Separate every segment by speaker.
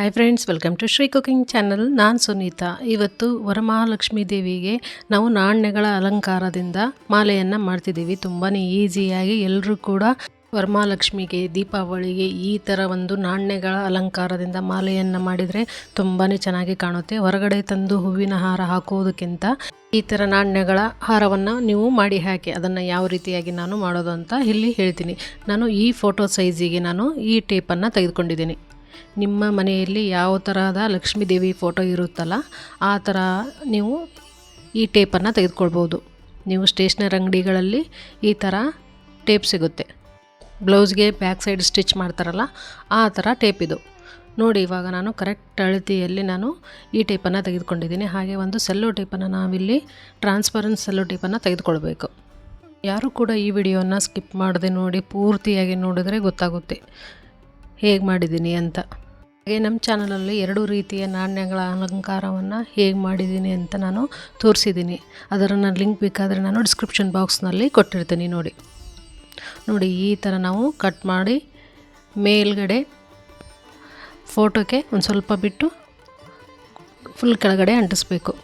Speaker 1: Hi friends, welcome to Shri cooking channel. ನಾನು ಸುನೀತಾ. ಇವತ್ತು ವರಮಹಾಲಕ್ಷ್ಮಿ ದೇವಿಗೆ ನಾವು ನಾಣ್ಯಗಳ ಅಲಂಕಾರದಿಂದ ಮಾಲೆಯನ್ನು ಮಾಡ್ತಿದ್ದೀವಿ. ತುಂಬಾ ಈಸಿಯಾಗಿ ಎಲ್ಲರೂ ಕೂಡ ವರಮಹಾಲಕ್ಷ್ಮಿಗೆ, ದೀಪಾವಳಿಗೆ ಈ ಥರ ಒಂದು ನಾಣ್ಯಗಳ ಅಲಂಕಾರದಿಂದ ಮಾಲೆಯನ್ನು ಮಾಡಿದರೆ ತುಂಬಾ ಚೆನ್ನಾಗಿ ಕಾಣುತ್ತೆ. ಹೊರಗಡೆ ತಂದು ಹೂವಿನ ಹಾರ ಹಾಕುವುದಕ್ಕಿಂತ ಈ ಥರ ನಾಣ್ಯಗಳ ಹಾರವನ್ನು ನೀವು ಮಾಡಿ ಹಾಕಿ. ಅದನ್ನು ಯಾವ ರೀತಿಯಾಗಿ ನಾನು ಮಾಡೋದು ಅಂತ ಇಲ್ಲಿ ಹೇಳ್ತೀನಿ. ನಾನು ಈ ಫೋಟೋ ಸೈಜಿಗೆ ನಾನು ಈ ಟೇಪನ್ನು ತೆಗೆದುಕೊಂಡಿದ್ದೀನಿ. ನಿಮ್ಮ ಮನೆಯಲ್ಲಿ ಯಾವ ತರಹದ ಲಕ್ಷ್ಮೀ ದೇವಿ ಫೋಟೋ ಇರುತ್ತಲ್ಲ ಆ ಥರ ನೀವು ಈ ಟೇಪನ್ನು ತೆಗೆದುಕೊಳ್ಬೋದು. ನೀವು ಸ್ಟೇಷ್ನರಿ ಅಂಗಡಿಗಳಲ್ಲಿ ಈ ಥರ ಟೇಪ್ ಸಿಗುತ್ತೆ. ಬ್ಲೌಸ್ಗೆ ಬ್ಯಾಕ್ ಸೈಡ್ ಸ್ಟಿಚ್ ಮಾಡ್ತಾರಲ್ಲ ಆ ಥರ ಟೇಪ್ ಇದು ನೋಡಿ. ಇವಾಗ ನಾನು ಕರೆಕ್ಟ್ ಅಳತೆಯಲ್ಲಿ ನಾನು ಈ ಟೇಪನ್ನು ತೆಗೆದುಕೊಂಡಿದ್ದೀನಿ. ಹಾಗೆ ಒಂದು ಸೆಲ್ಲೋ ಟೇಪನ್ನು ನಾವಿಲ್ಲಿ ಟ್ರಾನ್ಸ್ಪರೆನ್ಸ್ ಸೆಲ್ಲೋ ಟೇಪನ್ನು ತೆಗೆದುಕೊಳ್ಬೇಕು. ಯಾರು ಕೂಡ ಈ ವಿಡಿಯೋನ ಸ್ಕಿಪ್ ಮಾಡದೆ ನೋಡಿ, ಪೂರ್ತಿಯಾಗಿ ನೋಡಿದರೆ ಗೊತ್ತಾಗುತ್ತೆ ಹೇಗೆ ಮಾಡಿದ್ದೀನಿ ಅಂತ. ಹಾಗೆ ನಮ್ಮ ಚಾನಲಲ್ಲಿ 2 ರೀತಿಯ ನಾಣ್ಯಗಳ ಅಲಂಕಾರವನ್ನು ಹೇಗೆ ಮಾಡಿದ್ದೀನಿ ಅಂತ ನಾನು ತೋರಿಸಿದ್ದೀನಿ. ಅದರ ಲಿಂಕ್ ಬೇಕಾದರೆ ನಾನು ಡಿಸ್ಕ್ರಿಪ್ಷನ್ ಬಾಕ್ಸ್ನಲ್ಲಿ ಕೊಟ್ಟಿರ್ತೀನಿ. ನೋಡಿ ಈ ಥರ ನಾವು ಕಟ್ ಮಾಡಿ ಮೇಲ್ಗಡೆ ಫೋಟೋಕ್ಕೆ ಒಂದು ಸ್ವಲ್ಪ ಬಿಟ್ಟು ಫುಲ್ ಕೆಳಗಡೆ ಅಂಟಿಸ್ಬೇಕು.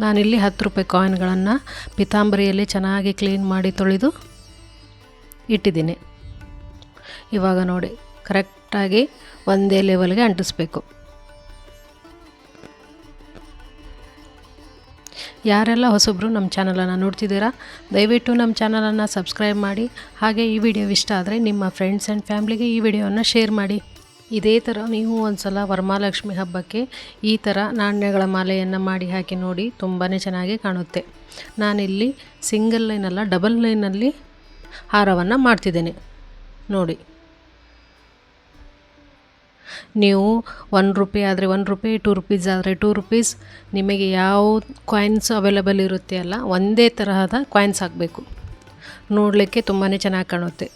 Speaker 1: ನಾನಿಲ್ಲಿ 10 ರೂಪಾಯಿ ಕಾಯಿನ್ಗಳನ್ನು ಪಿತಾಂಬರಿಯಲ್ಲಿ ಚೆನ್ನಾಗಿ ಕ್ಲೀನ್ ಮಾಡಿ ತೊಳೆದು ಇಟ್ಟಿದ್ದೀನಿ. ಇವಾಗ ನೋಡಿ ಕರೆಕ್ಟಾಗಿ ಒಂದೇ ಲೆವೆಲ್ಗೆ ಅಂಟಿಸ್ಬೇಕು. ಯಾರೆಲ್ಲ ಹೊಸಬ್ರು ನಮ್ಮ ಚಾನಲನ್ನು ನೋಡ್ತಿದ್ದೀರಾ, ದಯವಿಟ್ಟು ನಮ್ಮ ಚಾನಲನ್ನು ಸಬ್ಸ್ಕ್ರೈಬ್ ಮಾಡಿ. ಹಾಗೆ ಈ ವಿಡಿಯೋ ಇಷ್ಟ ಆದರೆ ನಿಮ್ಮ ಫ್ರೆಂಡ್ಸ್ ಆ್ಯಂಡ್ ಫ್ಯಾಮ್ಲಿಗೆ ಈ ವಿಡಿಯೋವನ್ನು ಶೇರ್ ಮಾಡಿ. ಇದೇ ಥರ ನೀವು ಒಂದು ಸಲ ವರಮಹಾಲಕ್ಷ್ಮಿ ಹಬ್ಬಕ್ಕೆ ಈ ಥರ ನಾಣ್ಯಗಳ ಮಾಲೆಯನ್ನು ಮಾಡಿ ಹಾಕಿ ನೋಡಿ, ತುಂಬಾ ಚೆನ್ನಾಗಿ ಕಾಣುತ್ತೆ. ನಾನಿಲ್ಲಿ ಸಿಂಗಲ್ ಲೈನಲ್ಲ, ಡಬಲ್ ಲೈನಲ್ಲಿ ಹಾರವನ್ನು ಮಾಡ್ತಿದ್ದೇನೆ ನೋಡಿ. ನೀವು 1 ರೂಪಾಯಿ ಆದರೆ 1 ರೂಪಾಯಿ, 2 ರುಪೀಸ್ ಆದರೆ 2 ರುಪೀಸ್, ನಿಮಗೆ ಯಾವ ಕಾಯಿನ್ಸ್ ಅವೈಲೇಬಲ್ ಇರುತ್ತೆ ಅಲ್ಲ ಒಂದೇ ತರಹದ ಕಾಯಿನ್ಸ್ ಹಾಕಬೇಕು. ನೋಡಲಿಕ್ಕೆ ತುಂಬಾ ಚೆನ್ನಾಗಿ ಕಾಣುತ್ತೆ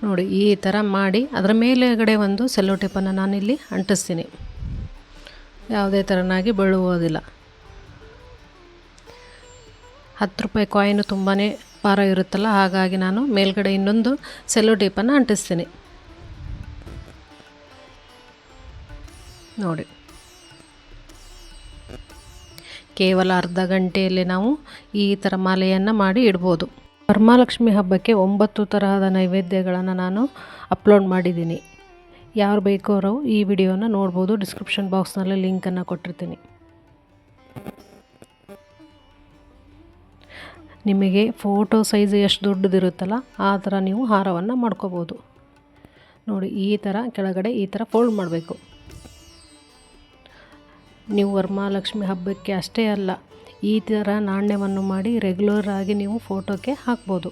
Speaker 1: ನೋಡಿ. ಈ ಥರ ಮಾಡಿ ಅದರ ಮೇಲೆಗಡೆ ಒಂದು ಸೆಲ್ಲೋ ಟೇಪನ್ನು ನಾನಿಲ್ಲಿ ಅಂಟಿಸ್ತೀನಿ. ಯಾವುದೇ ಥರನಾಗಿ ಬೀಳುವುದಿಲ್ಲ. 10 ರೂಪಾಯಿ ಕಾಯಿನು ತುಂಬಾ ಭಾರ ಇರುತ್ತಲ್ಲ, ಹಾಗಾಗಿ ನಾನು ಮೇಲ್ಗಡೆ ಇನ್ನೊಂದು ಸೆಲ್ಲೋ ಟೇಪನ್ನು ಅಂಟಿಸ್ತೀನಿ ನೋಡಿ. ಕೇವಲ ಅರ್ಧ ಗಂಟೆಯಲ್ಲಿ ನಾವು ಈ ಥರ ಮಾಲೆಯನ್ನು ಮಾಡಿ ಇಡ್ಬೋದು. ವರಮಹಾಲಕ್ಷ್ಮಿ ಹಬ್ಬಕ್ಕೆ 9 ತರಹದ ನೈವೇದ್ಯಗಳನ್ನು ನಾನು ಅಪ್ಲೋಡ್ ಮಾಡಿದ್ದೀನಿ. ಯಾರು ಬೇಕೋ ಅವರು ಈ ವಿಡಿಯೋನ ನೋಡ್ಬೋದು. ಡಿಸ್ಕ್ರಿಪ್ಷನ್ ಬಾಕ್ಸ್ನಲ್ಲಿ ಲಿಂಕನ್ನು ಕೊಟ್ಟಿರ್ತೀನಿ. ನಿಮಗೆ ಫೋಟೋ ಸೈಜ್ ಎಷ್ಟು ದೊಡ್ಡದಿರುತ್ತಲ್ಲ ಆ ಥರ ನೀವು ಹಾರವನ್ನು ಮಾಡ್ಕೋಬೋದು ನೋಡಿ. ಈ ಥರ ಕೆಳಗಡೆ ಈ ಥರ ಫೋಲ್ಡ್ ಮಾಡಬೇಕು. ನೀವು ವರಮಹಾಲಕ್ಷ್ಮಿ ಹಬ್ಬಕ್ಕೆ ಅಷ್ಟೇ ಅಲ್ಲ, ಈ ಥರ ನಾಣ್ಯವನ್ನು ಮಾಡಿ ರೆಗ್ಯುಲರ್ ಆಗಿ ನೀವು ಫೋಟೋಕ್ಕೆ ಹಾಕ್ಬೋದು.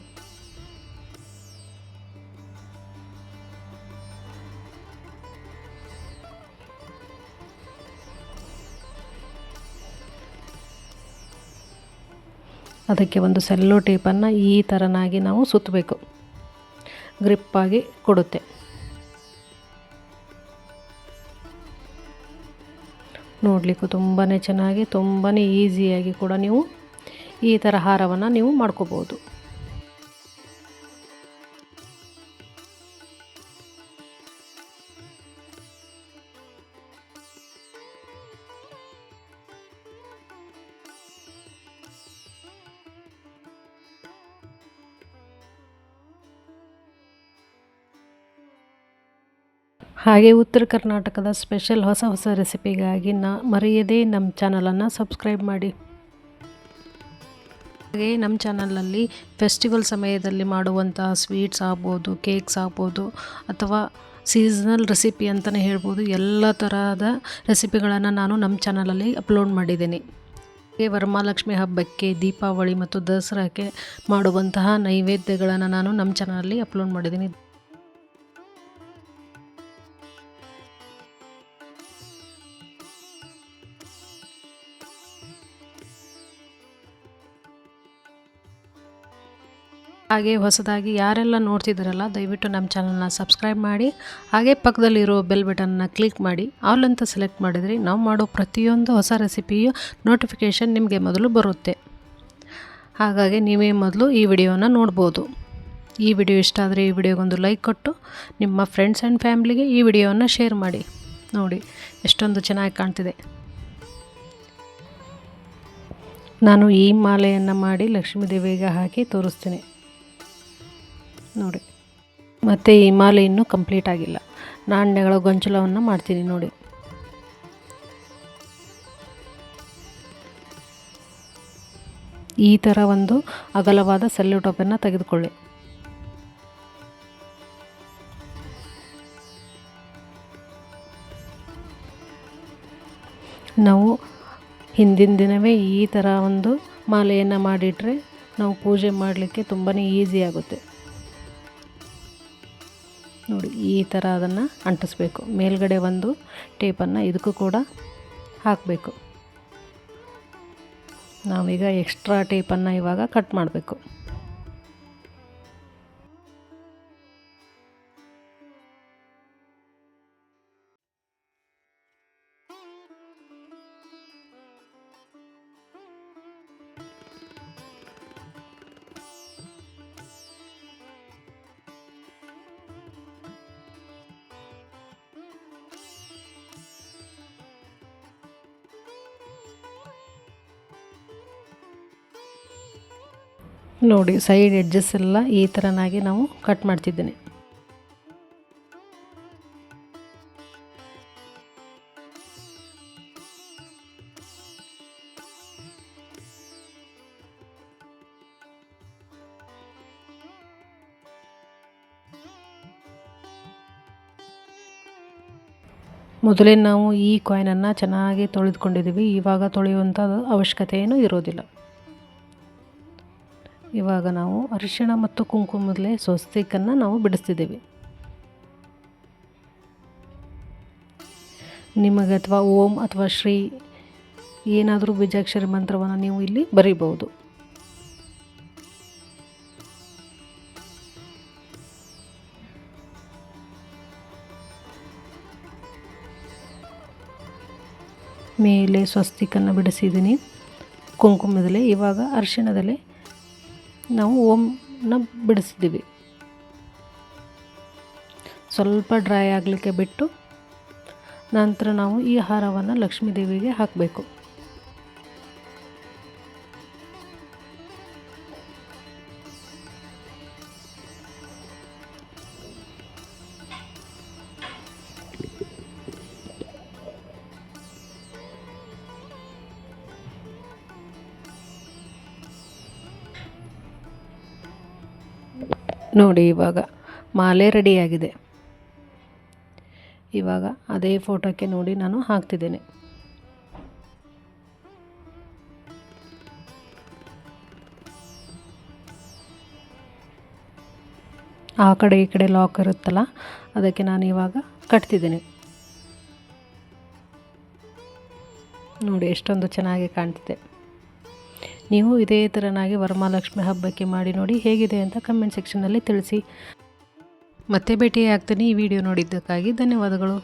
Speaker 1: ಅದಕ್ಕೆ ಒಂದು ಸೆಲ್ಲೋ ಟೇಪನ್ನು ಈ ಥರನಾಗಿ ನಾವು ಸುತ್ತಬೇಕು. ಗ್ರಿಪ್ಪಾಗಿ ಕೊಡುತ್ತೆ. ನೋಡಲಿಕ್ಕೂ ತುಂಬಾ ಚೆನ್ನಾಗಿ, ತುಂಬಾ ಈಸಿಯಾಗಿ ಕೂಡ ನೀವು ಈ ಥರ ಹಾರವನ್ನು ನೀವು ಮಾಡ್ಕೋಬೋದು. ಹಾಗೆ ಉತ್ತರ ಕರ್ನಾಟಕದ ಸ್ಪೆಷಲ್ ಹೊಸ ರೆಸಿಪಿಗಾಗಿ ಮರೆಯದೇ ನಮ್ಮ ಚಾನಲನ್ನು ಸಬ್ಸ್ಕ್ರೈಬ್ ಮಾಡಿ. ಹಾಗೆ ನಮ್ಮ ಚಾನಲಲ್ಲಿ ಫೆಸ್ಟಿವಲ್ ಸಮಯದಲ್ಲಿ ಮಾಡುವಂತಹ ಸ್ವೀಟ್ಸ್ ಆಗ್ಬೋದು, ಕೇಕ್ಸ್ ಆಗ್ಬೋದು, ಅಥವಾ ಸೀಸನಲ್ ರೆಸಿಪಿ ಅಂತಲೇ ಹೇಳ್ಬೋದು, ಎಲ್ಲ ತರಹದ ರೆಸಿಪಿಗಳನ್ನು ನಾನು ನಮ್ಮ ಚಾನಲಲ್ಲಿ ಅಪ್ಲೋಡ್ ಮಾಡಿದ್ದೀನಿ. ಹಾಗೆ ವರಮಹಾಲಕ್ಷ್ಮಿ ಹಬ್ಬಕ್ಕೆ, ದೀಪಾವಳಿ ಮತ್ತು ದಸರಾಕ್ಕೆ ಮಾಡುವಂತಹ ನೈವೇದ್ಯಗಳನ್ನು ನಾನು ನಮ್ಮ ಚಾನಲಲ್ಲಿ ಅಪ್ಲೋಡ್ ಮಾಡಿದ್ದೀನಿ. ಹಾಗೆ ಹೊಸದಾಗಿ ಯಾರೆಲ್ಲ ನೋಡ್ತಿದ್ದಾರಲ್ಲ ದಯವಿಟ್ಟು ನಮ್ಮ ಚಾನಲ್ನ ಸಬ್ಸ್ಕ್ರೈಬ್ ಮಾಡಿ. ಹಾಗೆ ಪಕ್ಕದಲ್ಲಿರೋ ಬೆಲ್ ಬಟನ್ನ ಕ್ಲಿಕ್ ಮಾಡಿ ಆಲ್ ಅಂತ ಸೆಲೆಕ್ಟ್ ಮಾಡಿದರೆ ನಾವು ಮಾಡೋ ಪ್ರತಿಯೊಂದು ಹೊಸ ರೆಸಿಪಿಯು ನೋಟಿಫಿಕೇಷನ್ ನಿಮಗೆ ಮೊದಲು ಬರುತ್ತೆ. ಹಾಗಾಗಿ ನೀವೇ ಮೊದಲು ಈ ವಿಡಿಯೋನ ನೋಡ್ಬೋದು. ಈ ವಿಡಿಯೋ ಇಷ್ಟ ಆದರೆ ಈ ವಿಡಿಯೋಗೊಂದು ಲೈಕ್ ಕೊಟ್ಟು ನಿಮ್ಮ ಫ್ರೆಂಡ್ಸ್ ಆ್ಯಂಡ್ ಫ್ಯಾಮ್ಲಿಗೆ ಈ ವಿಡಿಯೋವನ್ನು ಶೇರ್ ಮಾಡಿ. ನೋಡಿ ಎಷ್ಟೊಂದು ಚೆನ್ನಾಗಿ ಕಾಣ್ತಿದೆ. ನಾನು ಈ ಮಾಲೆಯನ್ನು ಮಾಡಿ ಲಕ್ಷ್ಮೀ ದೇವಿಗೆ ಹಾಕಿ ತೋರಿಸ್ತೀನಿ ನೋಡಿ. ಮತ್ತು ಈ ಮಾಲೆ ಇನ್ನೂ ಕಂಪ್ಲೀಟ್ ಆಗಿಲ್ಲ. ನಾಣ್ಯಗಳ ಗೊಂಚಲವನ್ನು ಮಾಡ್ತೀನಿ ನೋಡಿ. ಈ ಥರ ಒಂದು ಅಗಲವಾದ ಸೆಲ್ಲೋ ಟೇಪನ್ನು ತೆಗೆದುಕೊಳ್ಳಿ. ನಾವು ಹಿಂದಿನ ದಿನವೇ ಈ ಥರ ಒಂದು ಮಾಲೆಯನ್ನು ಮಾಡಿಟ್ರೆ ನಾವು ಪೂಜೆ ಮಾಡಲಿಕ್ಕೆ ತುಂಬಾ ಈಸಿ ಆಗುತ್ತೆ ನೋಡಿ. ಈ ಥರ ಅದನ್ನು ಅಂಟಿಸ್ಬೇಕು. ಮೇಲ್ಗಡೆ ಒಂದು ಟೇಪನ್ನು ಇದಕ್ಕೂ ಕೂಡ ಹಾಕಬೇಕು. ನಾವೀಗ ಎಕ್ಸ್ಟ್ರಾ ಟೇಪನ್ನು ಇವಾಗ ಕಟ್ ಮಾಡಬೇಕು. ನೋಡಿ ಸೈಡ್ ಎಡ್ಜಸ್ ಎಲ್ಲ ಈ ಥರನಾಗಿ ನಾವು ಕಟ್ ಮಾಡ್ತಿದ್ದೇನೆ. ಮೊದಲೇ ನಾವು ಈ ಕಾಯಿನನ್ನು ಚೆನ್ನಾಗಿ ತೊಳೆದುಕೊಂಡಿದ್ದೀವಿ. ಇವಾಗ ತೊಳೆಯುವಂಥದ್ದು ಅವಶ್ಯಕತೆ ಏನೂ ಇರೋದಿಲ್ಲ. ಇವಾಗ ನಾವು ಅರಿಶಿಣ ಮತ್ತು ಕುಂಕುಮದಲ್ಲೇ ಸ್ವಸ್ತಿಕನ್ನು ನಾವು ಬಿಡಿಸ್ತಿದ್ದೀವಿ. ನಿಮಗೆ ಅಥವಾ ಓಂ ಅಥವಾ ಶ್ರೀ ಏನಾದರೂ ಬೀಜಾಕ್ಷರಿ ಮಂತ್ರವನ್ನು ನೀವು ಇಲ್ಲಿ ಬರೀಬಹುದು. ಮೇಲೆ ಸ್ವಸ್ತಿಕನ್ನು ಬಿಡಿಸಿದ್ದೀನಿ ಕುಂಕುಮದಲ್ಲೇ. ಇವಾಗ ಅರಿಶಿಣದಲ್ಲೇ ನಾವು ಓಂನ ಬಿಡಿಸಿದ್ದೀವಿ. ಸ್ವಲ್ಪ ಡ್ರೈ ಆಗಲಿಕ್ಕೆ ಬಿಟ್ಟು ನಂತರ ನಾವು ಈ ಹಾರವನ್ನು ಲಕ್ಷ್ಮೀ ದೇವಿಗೆ ಹಾಕಬೇಕು. ನೋಡಿ ಇವಾಗ ಮಾಲೆ ರೆಡಿಯಾಗಿದೆ. ಇವಾಗ ಅದೇ ಫೋಟೋಕ್ಕೆ ನೋಡಿ ನಾನು ಹಾಕ್ತಿದ್ದೇನೆ. ಆ ಕಡೆ ಈ ಕಡೆ ಲಾಕ್ ಇರುತ್ತಲ್ಲ, ಅದಕ್ಕೆ ನಾನು ಇವಾಗ ಕಟ್ತಿದ್ದೇನೆ. ನೋಡಿ ಎಷ್ಟೊಂದು ಚೆನ್ನಾಗಿ ಕಾಣ್ತಿದೆ. ನೀವು ಇದೇ ಥರನಾಗಿ ವರಮಹಾಲಕ್ಷ್ಮಿ ಹಬ್ಬಕ್ಕೆ ಮಾಡಿ ನೋಡಿ, ಹೇಗಿದೆ ಅಂತ ಕಮೆಂಟ್ ಸೆಕ್ಷನ್ನಲ್ಲಿ ತಿಳಿಸಿ. ಮತ್ತೆ ಭೇಟಿ ಆಗ್ತೀನಿ. ಈ ವಿಡಿಯೋ ನೋಡಿದ್ದಕ್ಕಾಗಿ ಧನ್ಯವಾದಗಳು.